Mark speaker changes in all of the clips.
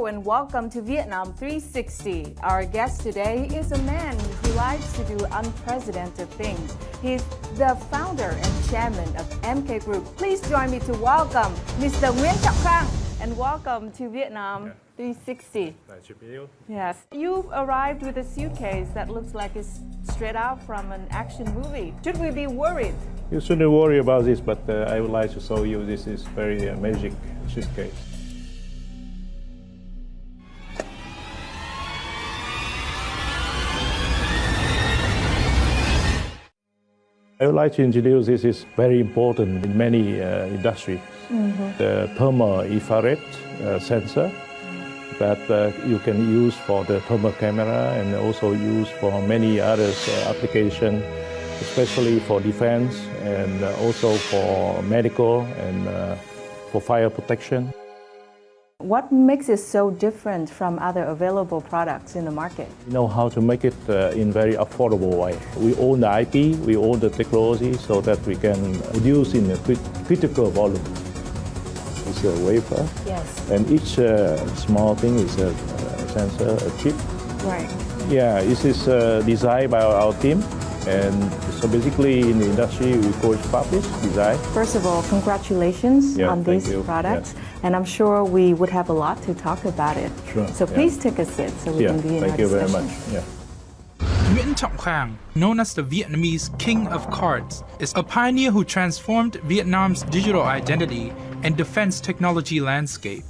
Speaker 1: and welcome to Vietnam 360. Our guest today is a man who likes to do unprecedented things. He's the founder and chairman of MK Group. Please join me to welcome Mr. Nghiên and welcome to Vietnam 360.
Speaker 2: Nice to meet you.
Speaker 1: Yes. You've arrived with a suitcase that looks like it's straight out from an action movie. Should we be worried?
Speaker 2: You shouldn't worry about this, but I would like to show you this is very magic suitcase. I would like to introduce this is very important in many industries. The thermal infrared sensor that you can use for the thermal camera and also use for many other applications, especially for defense and also for medical and for fire protection.
Speaker 1: What makes it so different from other available products in the market?
Speaker 2: We know how to make it in very affordable way. We own the IP, we own the technology so that we can produce in a critical volume. It's a wafer.
Speaker 1: Yes.
Speaker 2: And each small thing is a sensor, a chip.
Speaker 1: Right.
Speaker 2: Yeah, this is designed by our team. And so basically in the industry, we call it fabless design.
Speaker 1: First of all, congratulations on these products.
Speaker 2: Yes.
Speaker 1: And I'm sure we would have a lot to talk about it.
Speaker 2: Sure.
Speaker 1: So please take a seat so we can begin our discussion.
Speaker 2: Thank you very much. Yeah.
Speaker 3: Nghiên, known as the Vietnamese King of Cards, is a pioneer who transformed Vietnam's digital identity and defense technology landscape.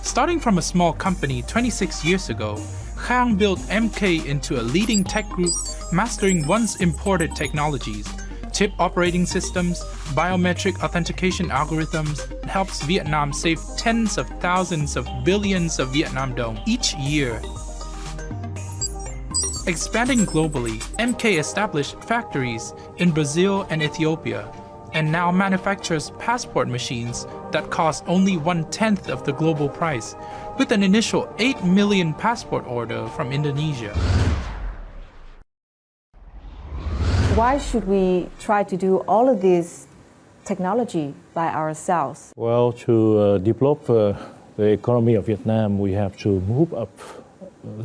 Speaker 3: Starting from a small company 26 years ago, Khang built MK into a leading tech group mastering once imported technologies. Chip operating systems, biometric authentication algorithms helps Vietnam save tens of thousands of billions of Vietnam dong each year. Expanding globally, MK established factories in Brazil and Ethiopia, and now manufactures passport machines that cost only 1/10 of the global price, with an initial 8 million passport order from Indonesia.
Speaker 1: Why should we try to do all of this technology by ourselves?
Speaker 2: Well, to develop the economy of Vietnam, we have to move up,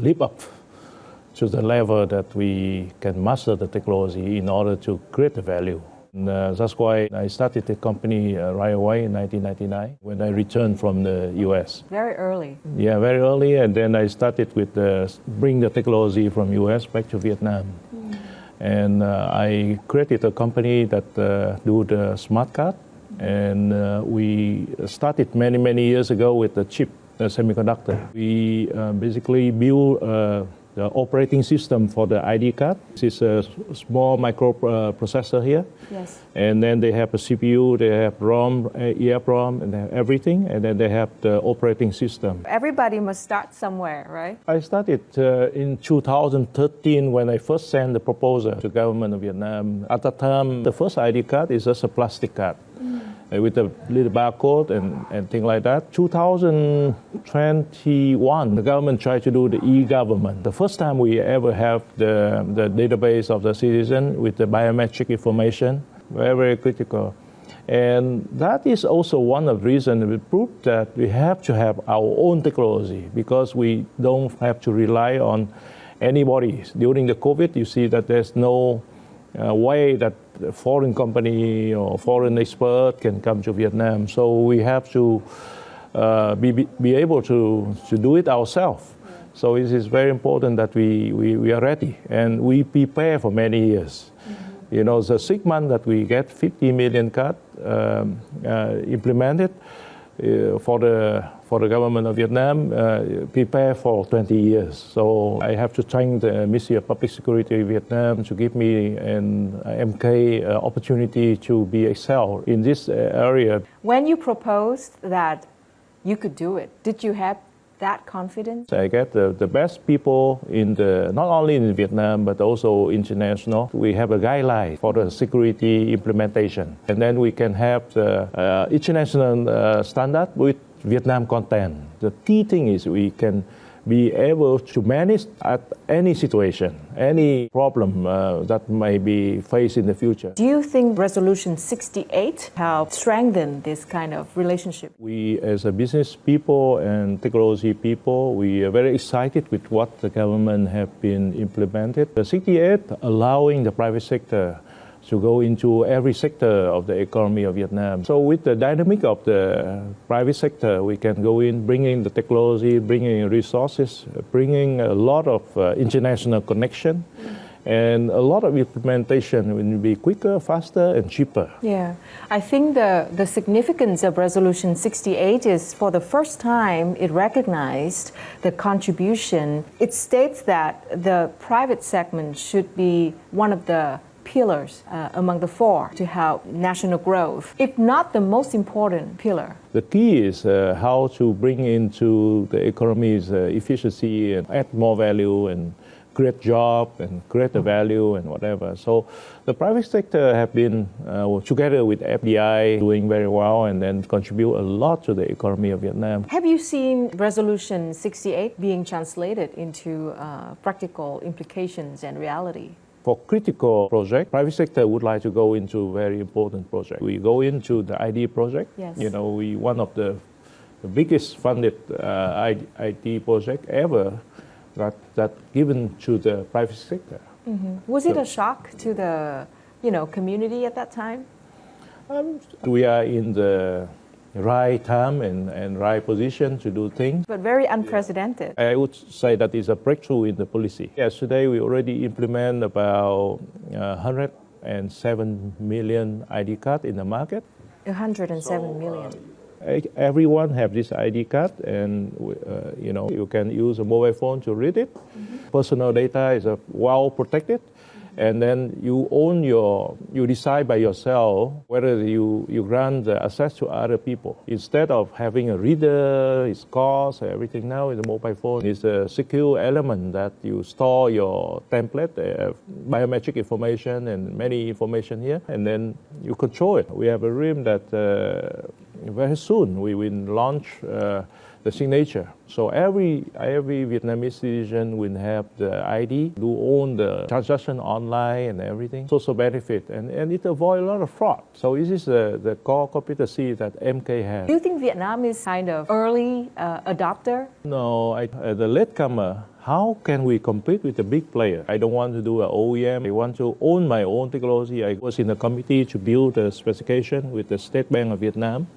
Speaker 2: live up to the level that we can master the technology in order to create the value. And, that's why I started the company right away in 1999 when I returned from the US.
Speaker 1: Very early.
Speaker 2: Yeah, very early, and then I started with bring the technology from US back to Vietnam. And I created a company that do the smart card, and we started many years ago with the chip, the semiconductor. We basically build the operating system for the ID card. This is a small microprocessor here.
Speaker 1: Yes.
Speaker 2: And then they have a CPU, they have ROM, EEPROM, and they have everything. And then they have the operating system.
Speaker 1: Everybody must start somewhere, right?
Speaker 2: I started in 2013 when I first sent the proposal to the government of Vietnam. At that time, the first ID card is just a plastic card. With a little barcode and things like that. 2021, the government tried to do the e-government. The first time we ever have the database of the citizen with the biometric information, very critical. And that is also one of the reasons we proved that we have to have our own technology because we don't have to rely on anybody. During the COVID, you see that there's no way that a foreign company or foreign expert can come to Vietnam. So we have to be able to do it ourselves. So it is very important that we are ready and we prepare for many years. You know, the 6 months that we get 50 million cards implemented for the government of Vietnam, prepare for 20 years. So I have to thank the Ministry of Public Security of Vietnam to give me an MK opportunity to be excel in this area.
Speaker 1: When you proposed that you could do it, did you have that confidence?
Speaker 2: I get the best people not only in Vietnam, but also international. We have a guideline for the security implementation. And then we can have the international standard with Vietnam content. The key thing is we can be able to manage at any situation, any problem that may be faced in the future.
Speaker 1: Do you think Resolution 68 helped strengthen this kind of relationship?
Speaker 2: We, as a business people and technology people, we are very excited with what the government have been implemented. The 68 allowing the private sector to go into every sector of the economy of Vietnam. So with the dynamic of the private sector, we can go in, bringing the technology, bringing resources, bringing a lot of international connection, and a lot of implementation will be quicker, faster, and cheaper.
Speaker 1: Yeah, I think the significance of Resolution 68 is for the first time it recognized the contribution. It states that the private segment should be one of the pillars among the four to help national growth, if not the most important pillar.
Speaker 2: The key is how to bring into the economy's efficiency and add more value and create job and create the value and whatever. So the private sector have been together with FDI doing very well and then contribute a lot to the economy of Vietnam.
Speaker 1: Have you seen Resolution 68 being translated into practical implications and reality?
Speaker 2: For critical project, private sector would like to go into very important project. We go into the ID project.
Speaker 1: Yes.
Speaker 2: You know, we one of the biggest funded IT project ever that given to the private sector.
Speaker 1: Mm-hmm. Was it a shock to the community at that time?
Speaker 2: We are in the right time and right position to do things.
Speaker 1: But very unprecedented.
Speaker 2: I would say that is a breakthrough in the policy. Yesterday we already implement about 107 million ID card in the market.
Speaker 1: 107 million.
Speaker 2: Everyone have this ID card, and you can use a mobile phone to read it. Mm-hmm. Personal data is well protected. And then you decide by yourself whether you grant the access to other people. Instead of having a reader, its cost, everything now is a mobile phone. It's a secure element that you store your template, biometric information and many information here, and then you control it. We have a dream that very soon we will launch the signature. So every Vietnamese citizen will have the ID, do own the transaction online and everything. Social benefit, and it avoid a lot of fraud. So this is the core competency that MK has.
Speaker 1: Do you think Vietnam is kind of early adopter?
Speaker 2: No, the latecomer. How can we compete with the big player? I don't want to do an OEM. I want to own my own technology. I was in a committee to build the specification with the State Bank of Vietnam.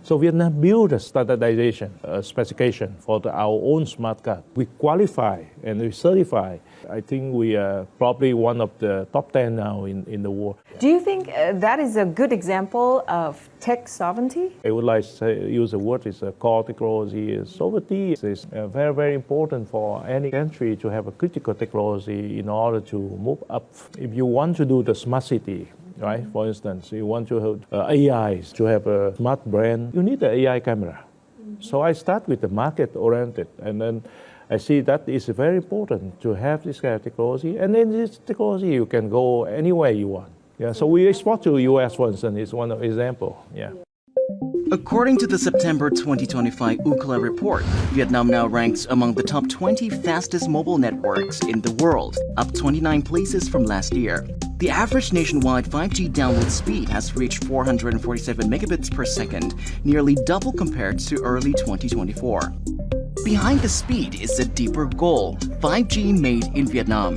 Speaker 2: So Vietnam built a standardization specification for our own smart card. We qualify and we certify. I think we are probably one of the top 10 now in the world.
Speaker 1: Do you think that is a good example of tech sovereignty?
Speaker 2: I would like to use the word is core technology. Sovereignty is very, very important for any country to have a critical technology in order to move up. If you want to do the smart city, right? For instance, you want to have AIs to have a smart brand, you need the AI camera. Mm-hmm. So I start with the market oriented, and then I see that it's very important to have this kind of technology, and then this technology you can go anywhere you want. Yeah, so we export to US, for instance, is one example. Yeah.
Speaker 4: According to the September 2025 Ookla report, Vietnam now ranks among the top 20 fastest mobile networks in the world, up 29 places from last year. The average nationwide 5G download speed has reached 447 megabits per second, nearly double compared to early 2024. Behind the speed is a deeper goal: 5G made in Vietnam.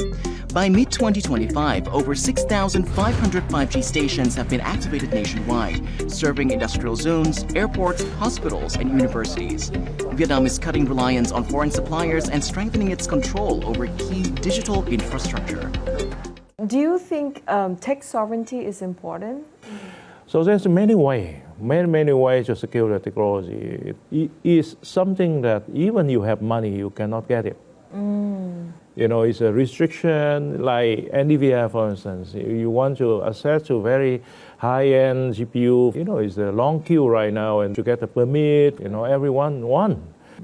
Speaker 4: By mid-2025, over 6,500 5G stations have been activated nationwide, serving industrial zones, airports, hospitals, and universities. Vietnam is cutting reliance on foreign suppliers and strengthening its control over key digital infrastructure.
Speaker 1: Do you think tech sovereignty is important?
Speaker 2: So there's many ways to secure the technology. It is something that even you have money, you cannot get it. You know, it's a restriction like NVIDIA, for instance. You want to access to very high-end GPU, you know, it's a long queue right now, and to get a permit, you know, everyone wants.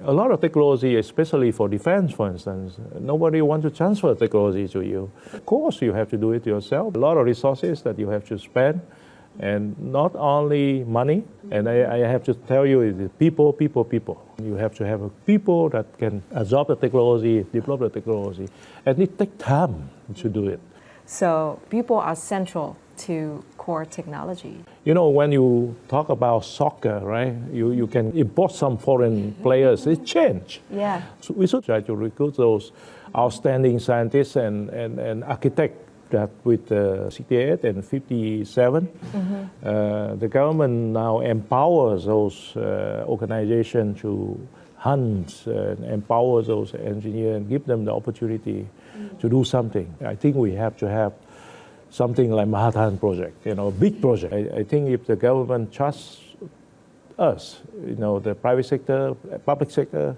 Speaker 2: A lot of technology, especially for defense, for instance, nobody wants to transfer technology to you. Of course, you have to do it yourself. A lot of resources that you have to spend And not only money, and I have to tell you, it's people, people, people. You have to have people that can absorb the technology, develop the technology, and it takes time to do it.
Speaker 1: So people are central to core technology.
Speaker 2: You know, when you talk about soccer, right, you can import some foreign players, it change.
Speaker 1: Yeah.
Speaker 2: So we should try to recruit those outstanding scientists and architects that with 68 and 57, the government now empowers those organizations to hunt and empower those engineers and give them the opportunity to do something. I think we have to have something like Manhattan Project, you know, a big project. I think if the government trusts us, you know, the private sector, public sector,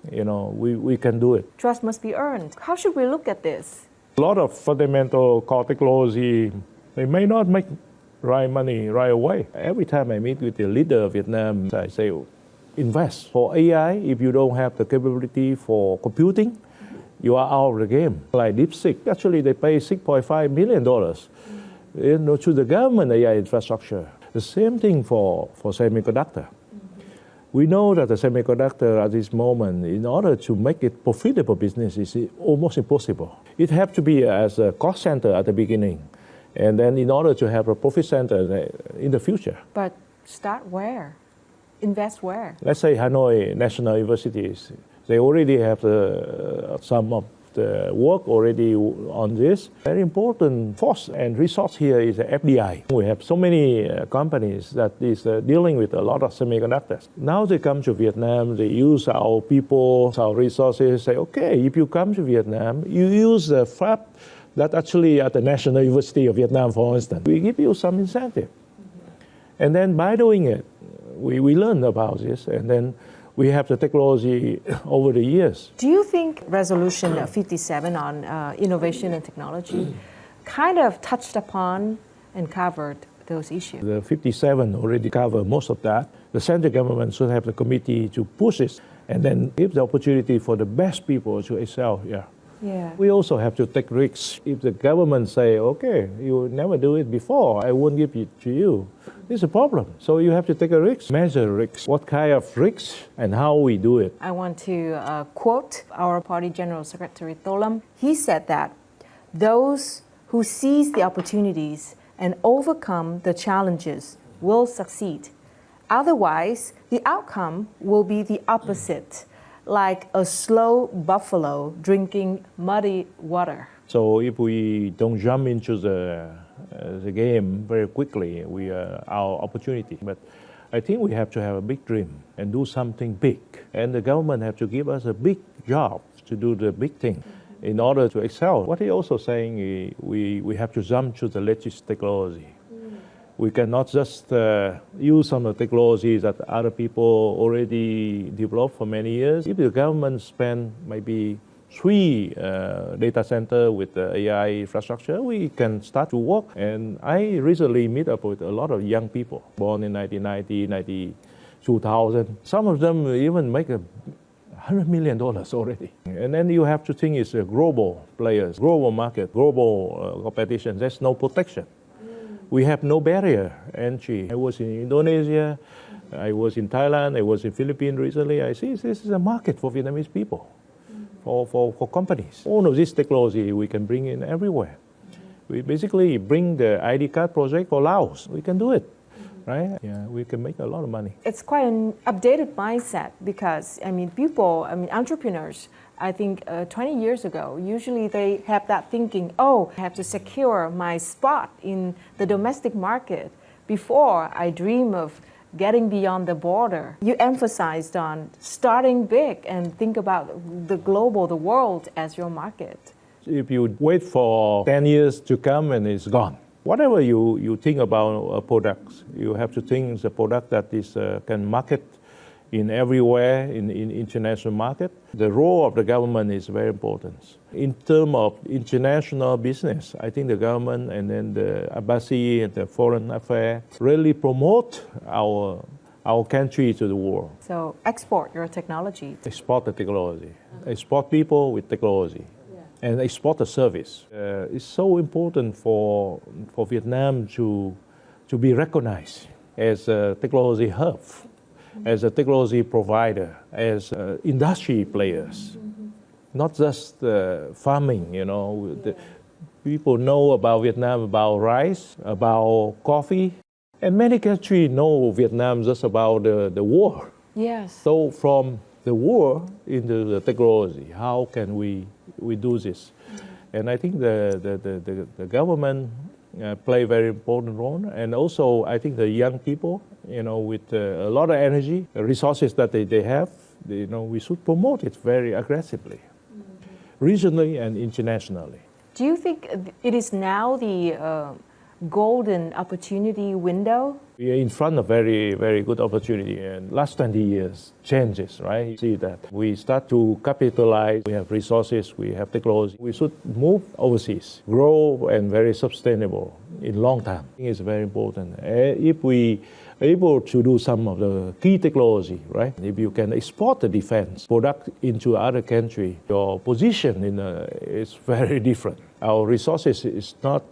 Speaker 2: you know, we can do it.
Speaker 1: Trust must be earned. How should we look at this?
Speaker 2: A lot of fundamental core technology, they may not make right money right away. Every time I meet with the leader of Vietnam, I say, invest. For AI, if you don't have the capability for computing, you are out of the game. Like DeepSeek, actually they pay $6.5 million you know, to the government AI infrastructure. The same thing for semiconductor. We know that the semiconductor at this moment, in order to make it profitable business, is almost impossible. It has to be as a cost center at the beginning, and then in order to have a profit center in the future.
Speaker 1: But start where? Invest where?
Speaker 2: Let's say Hanoi National Universities, they already have some of the work already on this. Very important force and resource here is the FDI. We have so many companies that is dealing with a lot of semiconductors. Now they come to Vietnam, they use our people, our resources, say, okay, if you come to Vietnam, you use the fab that actually at the National University of Vietnam, for instance, we give you some incentive. And then by doing it, we learn about this, and then we have the technology over the years.
Speaker 1: Do you think Resolution 57 on innovation and technology kind of touched upon and covered those issues?
Speaker 2: The 57 already covered most of that. The central government should have the committee to push it and then give the opportunity for the best people to excel here.
Speaker 1: Yeah.
Speaker 2: We also have to take risks. If the government say, okay, you never do it before, I won't give it to you, it's a problem. So you have to take a risk, measure risks, what kind of risks and how we do it.
Speaker 1: I want to quote our party General Secretary Tholam. He said that those who seize the opportunities and overcome the challenges will succeed. Otherwise, the outcome will be the opposite, like a slow buffalo drinking muddy water.
Speaker 2: So if we don't jump into the game very quickly, we are our opportunity. But I think we have to have a big dream and do something big. And the government have to give us a big job to do the big thing in order to excel. What he also saying is we have to jump to the latest technology. We cannot just use some of the technologies that other people already developed for many years. If the government spend maybe 3 data center with the AI infrastructure, we can start to work. And I recently meet up with a lot of young people born in 1990, 2000. Some of them even make $100 million already. And then you have to think it's global players, global market, global competition. There's no protection. We have no barrier entry. I was in Indonesia, I was in Thailand, I was in Philippines recently. I see this is a market for Vietnamese people, for companies. All of this technology we can bring in everywhere. We basically bring the ID card project for Laos. We can do it, right? Yeah, we can make a lot of money.
Speaker 1: It's quite an updated mindset because, entrepreneurs, I think 20 years ago, usually they have that thinking, oh, I have to secure my spot in the domestic market before I dream of getting beyond the border. You emphasized on starting big and think about the global, the world as your market.
Speaker 2: If you wait for 10 years to come and it's gone. Whatever you think about products, you have to think it's a product that is can market in everywhere in international market. The role of the government is very important. In terms of international business, I think the government and then the embassy and the foreign affairs really promote our country to the world.
Speaker 1: So export your technology.
Speaker 2: Export the technology. Export people with technology. And export the service. It's so important for Vietnam to to be recognized as a technology hub, as a technology provider, as industry players, not just farming, people know about Vietnam, about rice, about coffee, and many countries know Vietnam just about the war.
Speaker 1: Yes.
Speaker 2: So from the war into the technology, how can we do this? And I think the government play a very important role, and also I think the young people, with a lot of energy, resources that they have, we should promote it very aggressively, regionally and internationally.
Speaker 1: Do you think it is now the golden opportunity window?
Speaker 2: We are in front of very, very good opportunity, and last 20 years changes, right? You see that we start to capitalize, we have resources, we have technology. We should move overseas, grow and very sustainable in long term. I think it's very important. If we are able to do some of the key technology, right? If you can export the defense product into other country, your position is very different. Our resources is not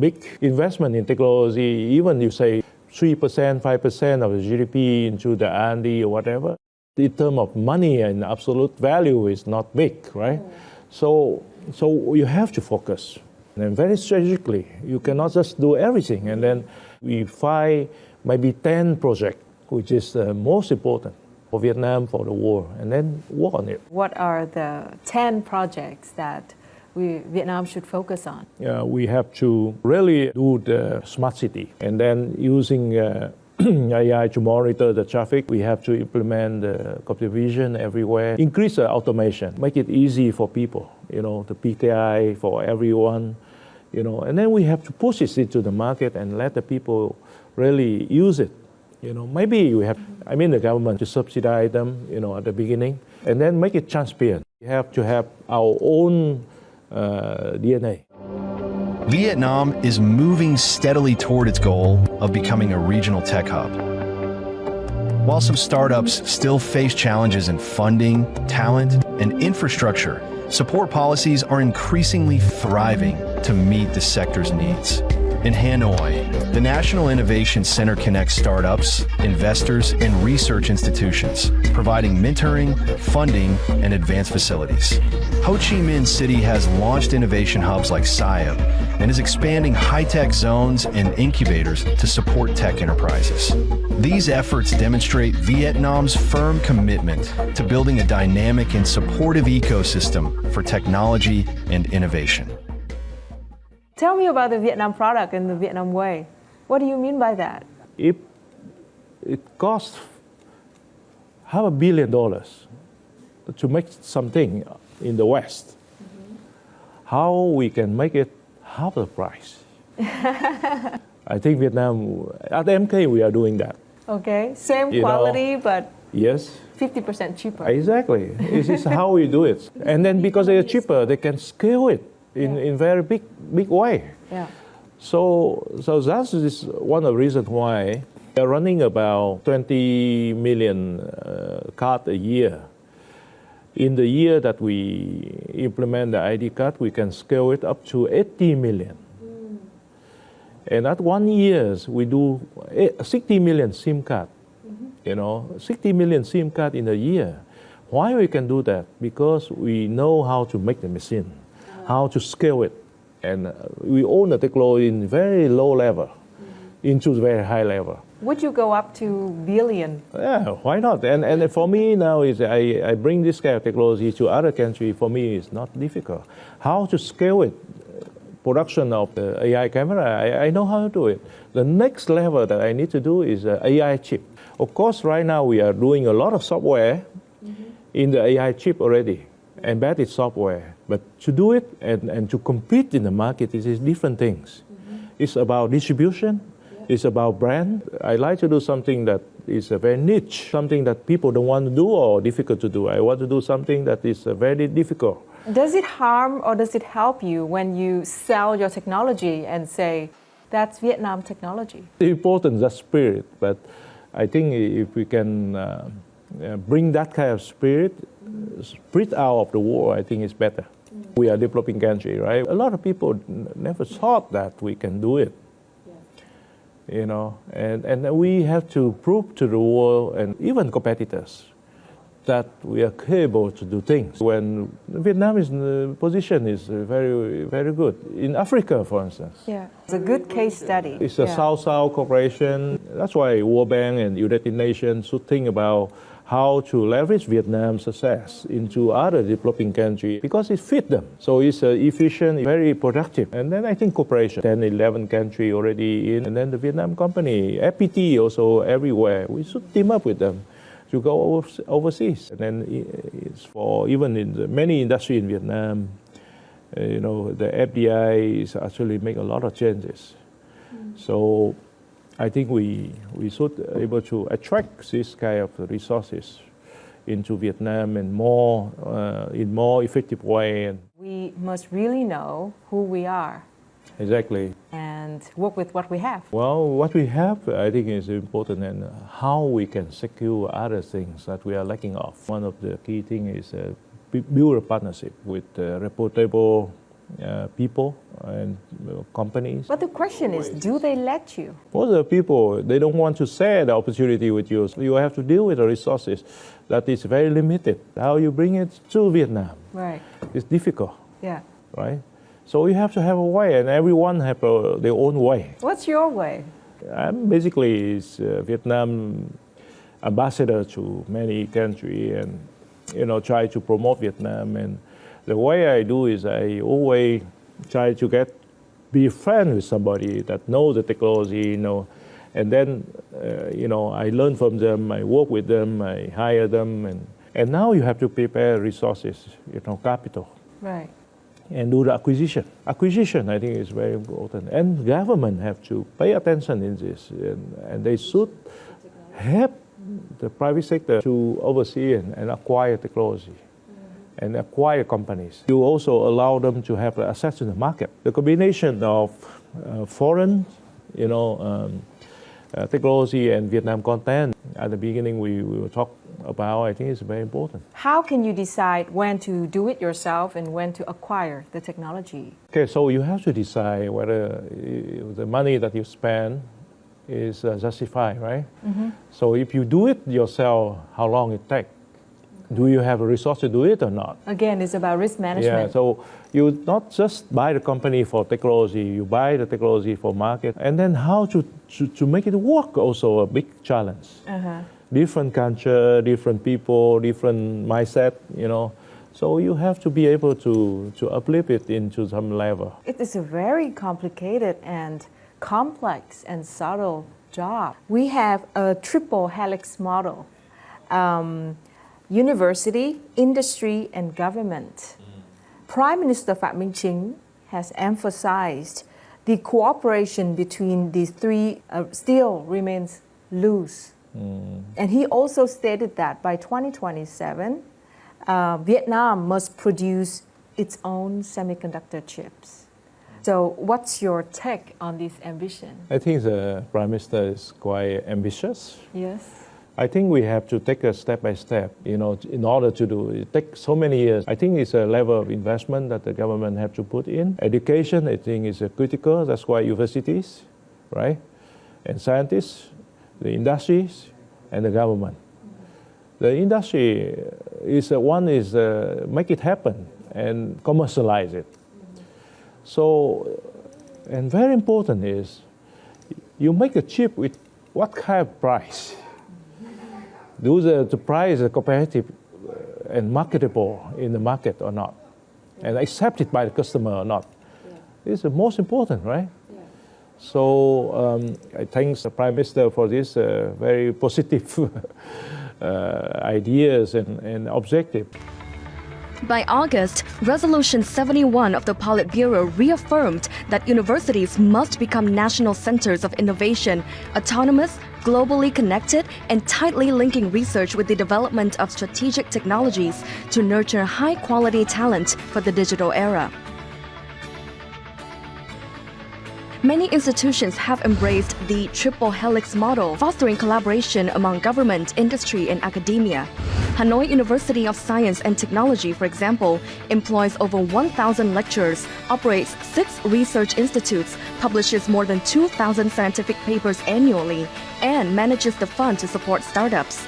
Speaker 2: big investment in technology, even you say 3%, 5% of the GDP into the R&D or whatever. In terms of money and absolute value is not big, right? So you have to focus. And very strategically, you cannot just do everything. And then we find maybe 10 projects, which is the most important for Vietnam, for the war, and then work on it.
Speaker 1: What are the 10 projects that Vietnam should focus on?
Speaker 2: We have to really do the smart city, and then using AI to monitor the traffic. We have to implement the computer vision everywhere, increase the automation, make it easy for people, the PKI for everyone, and then we have to push it into the market and let the people really use it. Maybe we have, the government to subsidize them, at the beginning, and then make it transparent. We have to have our own DNA.
Speaker 5: Vietnam is moving steadily toward its goal of becoming a regional tech hub. While some startups still face challenges in funding, talent, and infrastructure, support policies are increasingly thriving to meet the sector's needs. In Hanoi, the National Innovation Center connects startups, investors, and research institutions, providing mentoring, funding, and advanced facilities. Ho Chi Minh City has launched innovation hubs like SIAP and is expanding high-tech zones and incubators to support tech enterprises. These efforts demonstrate Vietnam's firm commitment to building a dynamic and supportive ecosystem for technology and innovation.
Speaker 1: Tell me about the Vietnam product and the Vietnam way. What do you mean by that?
Speaker 2: If it costs $500 million to make something in the West, how we can make it half the price? I think Vietnam, at MK, we are doing that.
Speaker 1: Okay, same quality, but
Speaker 2: yes,
Speaker 1: 50% cheaper.
Speaker 2: Exactly. This is how we do it. And then because they are cheaper, they can scale it in very big way.
Speaker 1: Yeah.
Speaker 2: So that is one of the reasons why we are running about 20 million cards a year. In the year that we implement the ID card, we can scale it up to 80 million. And at 1 year, we do 60 million SIM card. 60 million SIM card in a year. Why we can do that? Because we know how to make the machine, how to scale it. And we own the technology in very low level into very high level.
Speaker 1: Would you go up to billion?
Speaker 2: Yeah, why not? And for me now is I bring this kind of technology to other countries. For me, it's not difficult. How to scale it? Production of the AI camera, I know how to do it. The next level that I need to do is AI chip. Of course, right now we are doing a lot of software in the AI chip already, embedded software. But to do it and to compete in the market, it is different things. It's about distribution. It's about brand. I like to do something that is very niche, something that people don't want to do or difficult to do. I want to do something that is very difficult.
Speaker 1: Does it harm or does it help you when you sell your technology and say, that's Vietnam technology?
Speaker 2: It's important, that spirit, but I think if we can bring that kind of spirit out of the world, I think it's better. We are a developing country, right? A lot of people never thought that we can do it. you know, and we have to prove to the world and even competitors that we are capable to do things. When Vietnam's position is very, very good. In Africa, for instance.
Speaker 1: Yeah, it's a good case study.
Speaker 2: It's a South-South cooperation. That's why World Bank and United Nations should think about how to leverage Vietnam's success into other developing countries because it fits them. So it's efficient, very productive. And then I think cooperation, 10, 11 countries already in. And then the Vietnam company, FPT also everywhere. We should team up with them to go overseas. And then it's for even in the many industries in Vietnam, you know, the FDI is actually make a lot of changes. So I think we should be able to attract this kind of resources into Vietnam and more in more effective way.
Speaker 1: We must really know who we are.
Speaker 2: Exactly.
Speaker 1: And work with what we have.
Speaker 2: Well, what we have, I think, is important, and how we can secure other things that we are lacking of. One of the key things is build a partnership with reputable people and companies.
Speaker 1: But the question is, do they let you?
Speaker 2: Most of the people, they don't want to share the opportunity with you. So you have to deal with the resources that is very limited. How you bring it to Vietnam?
Speaker 1: Right.
Speaker 2: It's difficult.
Speaker 1: Yeah.
Speaker 2: Right? So you have to have a way, and everyone have their own way.
Speaker 1: What's your way?
Speaker 2: I'm basically Vietnam ambassador to many countries, and you know, try to promote Vietnam. And the way I do is I always try to be friends with somebody that knows the technology, you know, and then you know, I learn from them, I work with them, I hire them, and now you have to prepare resources, you know, capital.
Speaker 1: Right.
Speaker 2: And do the acquisition. Acquisition, I think, is very important. And government have to pay attention in this. And they should help the private sector to oversee and acquire technology and acquire companies. You also allow them to have access to the market. The combination of foreign, you know, technology and Vietnam content, at the beginning we will talk about, I think it's very important.
Speaker 1: How can you decide when to do it yourself and when to acquire the technology?
Speaker 2: Okay, so you have to decide whether the money that you spend is justified, right? Mm-hmm. So if you do it yourself, how long it takes? Do you have a resource to do it or not?
Speaker 1: Again, it's about risk management.
Speaker 2: Yeah, so you not just buy the company for technology, you buy the technology for market, and then how to make it work also a big challenge. Uh-huh. Different culture, different people, different mindset, you know. So you have to be able to uplift it into some level.
Speaker 1: It is a very complicated and complex and subtle job. We have a triple helix model. University, industry, and government. Prime Minister Phạm Minh Chính has emphasized the cooperation between these three still remains loose. And he also stated that by 2027, Vietnam must produce its own semiconductor chips. So what's your take on this ambition?
Speaker 2: I think the Prime Minister is quite ambitious.
Speaker 1: Yes.
Speaker 2: I think we have to take it step by step, you know, in order to do it. It takes so many years. I think it's a level of investment that the government have to put in. Education, I think, is critical. That's why universities, right, and scientists, the industries, and the government. The industry is make it happen and commercialize it. So, and very important is you make a chip with what kind of price? Do the price competitive and marketable in the market or not? And accepted by the customer or not? Yeah. This is the most important, right? Yeah. So I thank the Prime Minister for this very positive ideas and objective.
Speaker 6: By August, Resolution 71 of the Politburo reaffirmed that universities must become national centers of innovation, autonomous, globally connected, and tightly linking research with the development of strategic technologies to nurture high-quality talent for the digital era. Many institutions have embraced the triple helix model, fostering collaboration among government, industry, and academia. Hanoi University of Science and Technology, for example, employs over 1,000 lecturers, operates 6 research institutes, publishes more than 2,000 scientific papers annually, and manages the fund to support startups.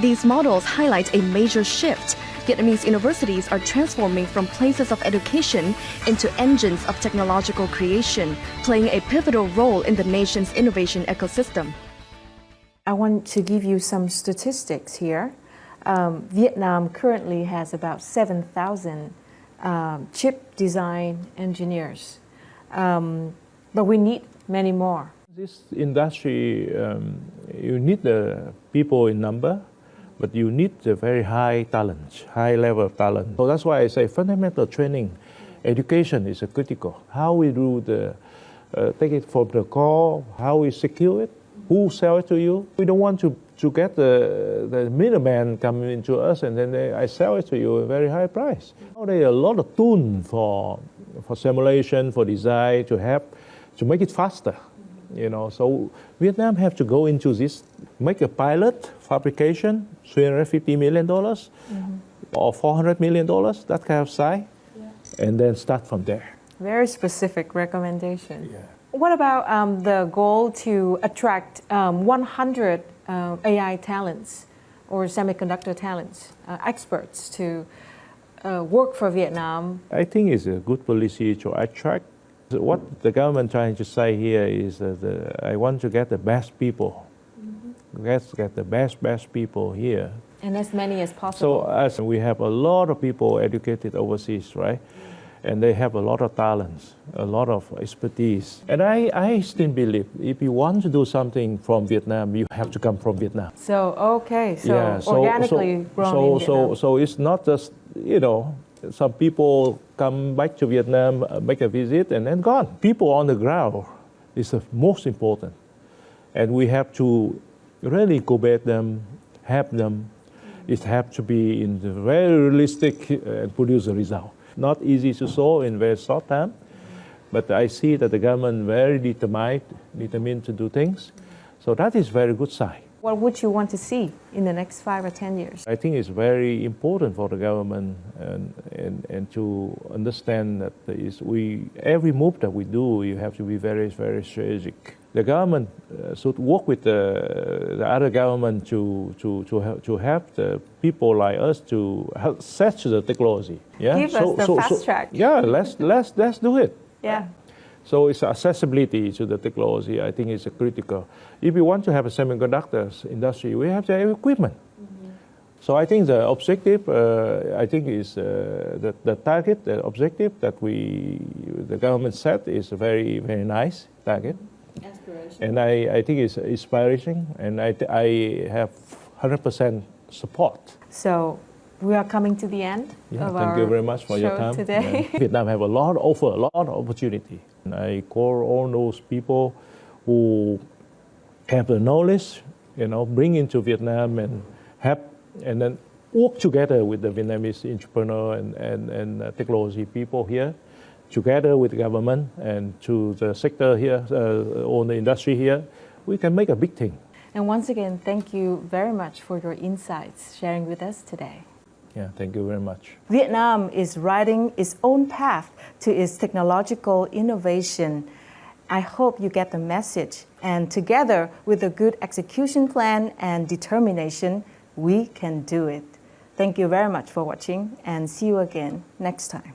Speaker 6: These models highlight a major shift. Vietnamese universities are transforming from places of education into engines of technological creation, playing a pivotal role in the nation's innovation ecosystem.
Speaker 1: I want to give you some statistics here. Vietnam currently has about 7,000 chip design engineers, but we need many more.
Speaker 2: This industry, you need the people in number, but you need a very high talent, high level of talent. So that's why I say fundamental training, education is critical. How we do take it from the core, how we secure it, who sell it to you. We don't want to get the middleman coming into us and then I sell it to you at a very high price. Now there are a lot of tools for simulation, for design, to make it faster. So Vietnam have to go into this, make a pilot fabrication, $350 million or $400 million, that kind of size, and then start from there.
Speaker 1: Very specific recommendation.
Speaker 2: Yeah.
Speaker 1: What about the goal to attract 100 AI talents or semiconductor talents, experts to work for Vietnam?
Speaker 2: I think it's a good policy to attract. What the government trying to say here is that I want to get the best people. Let's get the best people here.
Speaker 1: And as many as possible.
Speaker 2: So as we have a lot of people educated overseas, right? And they have a lot of talents, a lot of expertise. And I still believe if you want to do something from Vietnam, you have to come from Vietnam.
Speaker 1: So, okay, organically grown in Vietnam.
Speaker 2: So it's not just, some people come back to Vietnam, make a visit, and then gone. People on the ground is the most important. And we have to really incubate them, help them. It has to be in the very realistic and produce a result. Not easy to solve in very short time, but I see that the government very determined to do things. So that is very good sign.
Speaker 1: What would you want to see in the next 5 or 10 years?
Speaker 2: I think it's very important for the government and to understand that every move that we do, you have to be very, very strategic. The government should work with the other government to help the people like us to set the technology. Yeah?
Speaker 1: Give us the fast track.
Speaker 2: Yeah, let's do it.
Speaker 1: Yeah.
Speaker 2: So it's accessibility to the technology, I think is critical. If we want to have a semiconductors industry, we have to have equipment. So I think the objective, is the target, the objective that the government set is a very, very nice target.
Speaker 1: Aspiration.
Speaker 2: And I think it's inspiring, and I have 100% support.
Speaker 1: So we are coming to the end of our
Speaker 2: thank you very much for your
Speaker 1: show
Speaker 2: time
Speaker 1: today.
Speaker 2: Yeah. Vietnam have a lot of opportunity. And I call all those people who have the knowledge, bring into Vietnam and help, and then work together with the Vietnamese entrepreneur and technology people here, together with the government and to the sector here, or the industry here, we can make a big thing.
Speaker 1: And once again, thank you very much for your insights sharing with us today.
Speaker 2: Yeah, thank you very much.
Speaker 1: Vietnam is riding its own path to its technological innovation. I hope you get the message. And together with a good execution plan and determination, we can do it. Thank you very much for watching and see you again next time.